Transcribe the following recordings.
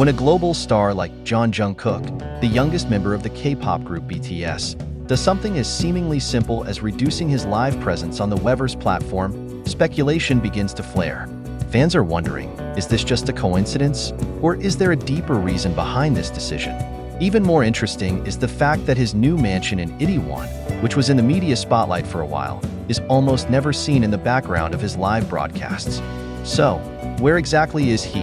When a global star like Jungkook, the youngest member of the K-pop group BTS, does something as seemingly simple as reducing his live presence on the weverse platform, speculation begins to flare. Fans are wondering, is this just a coincidence, or is there a deeper reason behind this decision? Even more interesting is the fact that his new mansion in Itaewon, which was in the media spotlight for a while, is almost never seen in the background of his live broadcasts. So, where exactly is he?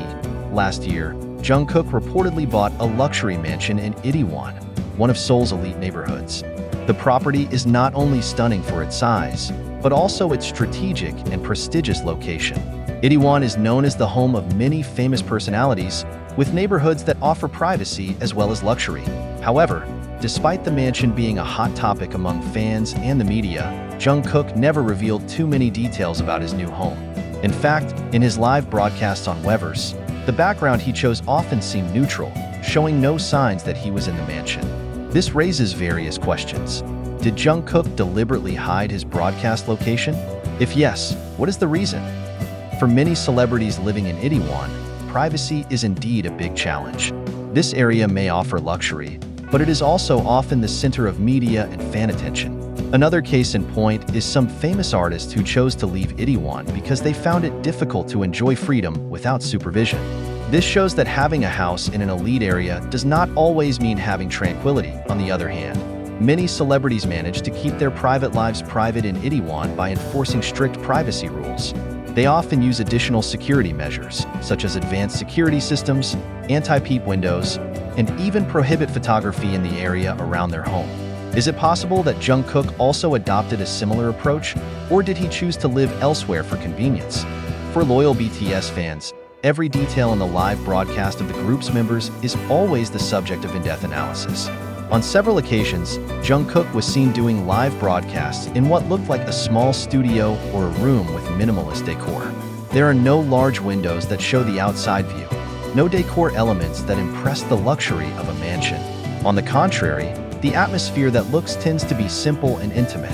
Last year, Jungkook reportedly bought a luxury mansion in Itaewon, one of Seoul's elite neighborhoods. The property is not only stunning for its size, but also its strategic and prestigious location. Itaewon is known as the home of many famous personalities, with neighborhoods that offer privacy as well as luxury. However, despite the mansion being a hot topic among fans and the media, Jungkook never revealed too many details about his new home. In fact, in his live broadcasts on weverse, the background he chose often seemed neutral, showing no signs that he was in the mansion. This raises various questions. Did Jungkook deliberately hide his broadcast location? If yes, what is the reason? For many celebrities living in Itaewon, privacy is indeed a big challenge. This area may offer luxury, but it is also often the center of media and fan attention. Another case in point is some famous artists who chose to leave Itaewon because they found it difficult to enjoy freedom without supervision. This shows that having a house in an elite area does not always mean having tranquility. On the other hand, many celebrities manage to keep their private lives private in Itaewon by enforcing strict privacy rules. They often use additional security measures, such as advanced security systems, anti-peep windows, and even prohibit photography in the area around their home. Is it possible that Jungkook also adopted a similar approach, or did he choose to live elsewhere for convenience? For loyal BTS fans, every detail in the live broadcast of the group's members is always the subject of in-depth analysis. On several occasions, Jungkook was seen doing live broadcasts in what looked like a small studio or a room with minimalist decor. There are no large windows that show the outside view, no decor elements that impress the luxury of a mansion. On the contrary, the atmosphere that looks tends to be simple and intimate.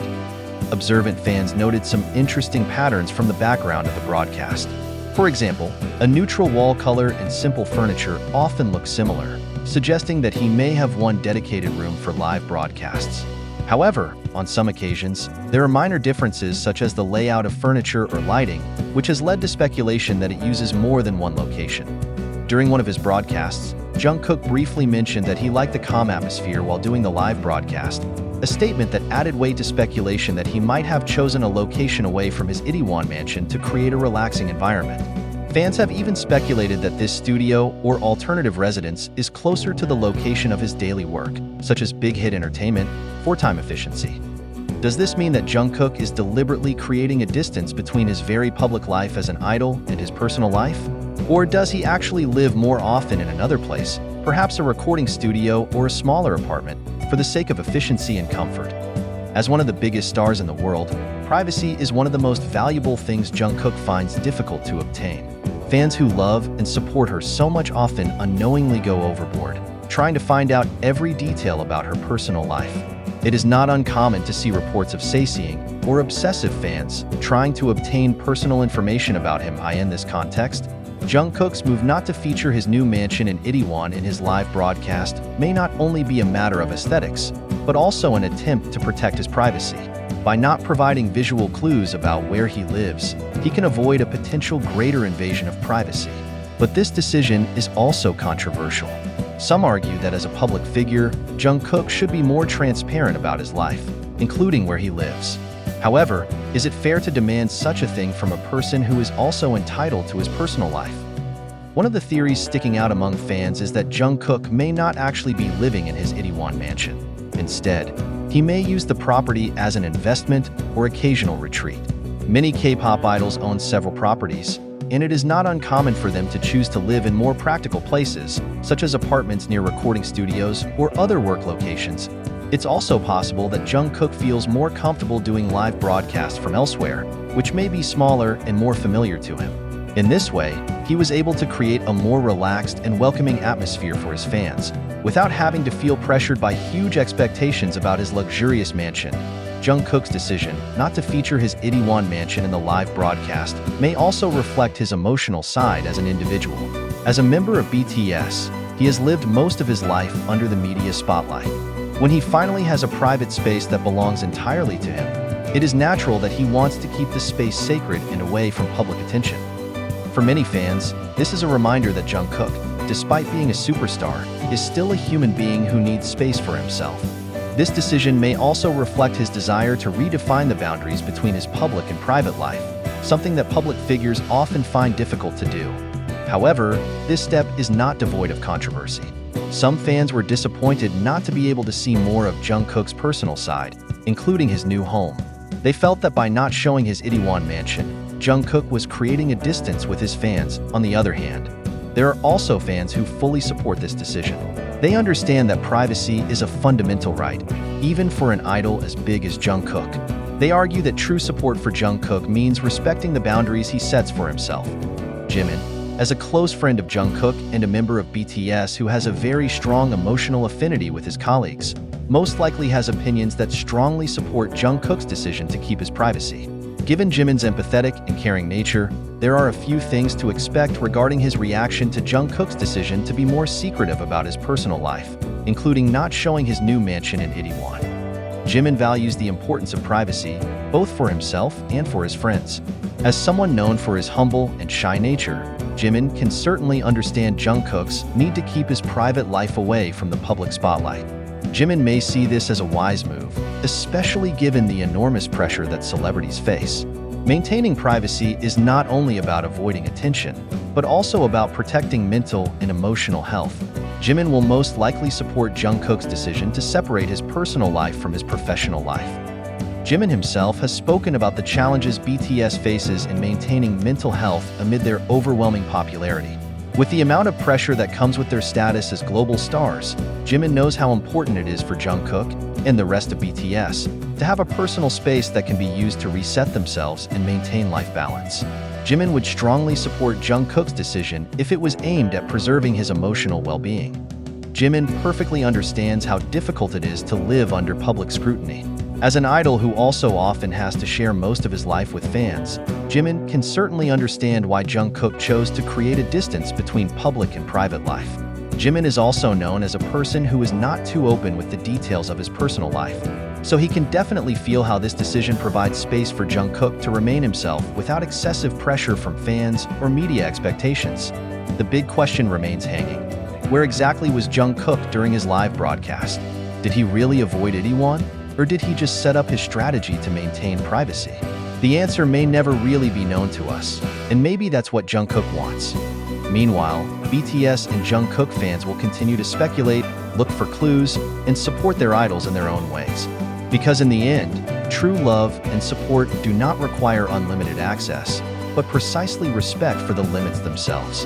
Observant fans noted some interesting patterns from the background of the broadcast. For example, a neutral wall color and simple furniture often look similar, suggesting that he may have one dedicated room for live broadcasts. However, on some occasions, there are minor differences such as the layout of furniture or lighting, which has led to speculation that it uses more than one location. During one of his broadcasts, Jungkook briefly mentioned that he liked the calm atmosphere while doing the live broadcast, a statement that added weight to speculation that he might have chosen a location away from his Itaewon mansion to create a relaxing environment. Fans have even speculated that this studio or alternative residence is closer to the location of his daily work, such as Big Hit Entertainment, for time efficiency. Does this mean that Jungkook is deliberately creating a distance between his very public life as an idol and his personal life? Or does he actually live more often in another place, perhaps a recording studio or a smaller apartment, for the sake of efficiency and comfort? As one of the biggest stars in the world, privacy is one of the most valuable things Jungkook finds difficult to obtain. Fans who love and support her so much often unknowingly go overboard, trying to find out every detail about her personal life. It is not uncommon to see reports of sayseeing or obsessive fans trying to obtain personal information about him. In this context, Jungkook's move not to feature his new mansion in Itaewon in his live broadcast may not only be a matter of aesthetics, but also an attempt to protect his privacy. By not providing visual clues about where he lives, he can avoid a potential greater invasion of privacy. But this decision is also controversial. Some argue that as a public figure, Jungkook should be more transparent about his life, including where he lives. However, is it fair to demand such a thing from a person who is also entitled to his personal life? One of the theories sticking out among fans is that Jungkook may not actually be living in his Itaewon mansion. Instead, he may use the property as an investment or occasional retreat. Many K-pop idols own several properties, and it is not uncommon for them to choose to live in more practical places, such as apartments near recording studios or other work locations. It's also possible that Jungkook feels more comfortable doing live broadcasts from elsewhere, which may be smaller and more familiar to him. In this way, he was able to create a more relaxed and welcoming atmosphere for his fans, without having to feel pressured by huge expectations about his luxurious mansion. Jungkook's decision not to feature his Itaewon mansion in the live broadcast may also reflect his emotional side as an individual. As a member of BTS, he has lived most of his life under the media spotlight. When he finally has a private space that belongs entirely to him, it is natural that he wants to keep the space sacred and away from public attention. For many fans, this is a reminder that Jungkook, despite being a superstar, is still a human being who needs space for himself. This decision may also reflect his desire to redefine the boundaries between his public and private life, something that public figures often find difficult to do. However, this step is not devoid of controversy. Some fans were disappointed not to be able to see more of Jungkook's personal side, including his new home. They felt that by not showing his Itaewon mansion, Jungkook was creating a distance with his fans. On the other hand, there are also fans who fully support this decision. They understand that privacy is a fundamental right, even for an idol as big as Jungkook. They argue that true support for Jungkook means respecting the boundaries he sets for himself. Jimin, as a close friend of Jungkook and a member of BTS who has a very strong emotional affinity with his colleagues, most likely has opinions that strongly support Jungkook's decision to keep his privacy. Given Jimin's empathetic and caring nature, there are a few things to expect regarding his reaction to Jungkook's decision to be more secretive about his personal life, including not showing his new mansion in Itaewon. Jimin values the importance of privacy, both for himself and for his friends. As someone known for his humble and shy nature, Jimin can certainly understand Jungkook's need to keep his private life away from the public spotlight. Jimin may see this as a wise move, especially given the enormous pressure that celebrities face. Maintaining privacy is not only about avoiding attention, but also about protecting mental and emotional health. Jimin will most likely support Jungkook's decision to separate his personal life from his professional life. Jimin himself has spoken about the challenges BTS faces in maintaining mental health amid their overwhelming popularity. With the amount of pressure that comes with their status as global stars, Jimin knows how important it is for Jungkook and the rest of BTS to have a personal space that can be used to reset themselves and maintain life balance. Jimin would strongly support Jungkook's decision if it was aimed at preserving his emotional well-being. Jimin perfectly understands how difficult it is to live under public scrutiny. As an idol who also often has to share most of his life with fans, Jimin can certainly understand why Jungkook chose to create a distance between public and private life. Jimin is also known as a person who is not too open with the details of his personal life, so he can definitely feel how this decision provides space for Jungkook to remain himself without excessive pressure from fans or media expectations. The big question remains hanging. Where exactly was Jungkook during his live broadcast? Did he really avoid Itaewon? Or did he just set up his strategy to maintain privacy? The answer may never really be known to us, and maybe that's what Jungkook wants. Meanwhile, BTS and Jungkook fans will continue to speculate, look for clues, and support their idols in their own ways. Because in the end, true love and support do not require unlimited access, but precisely respect for the limits themselves.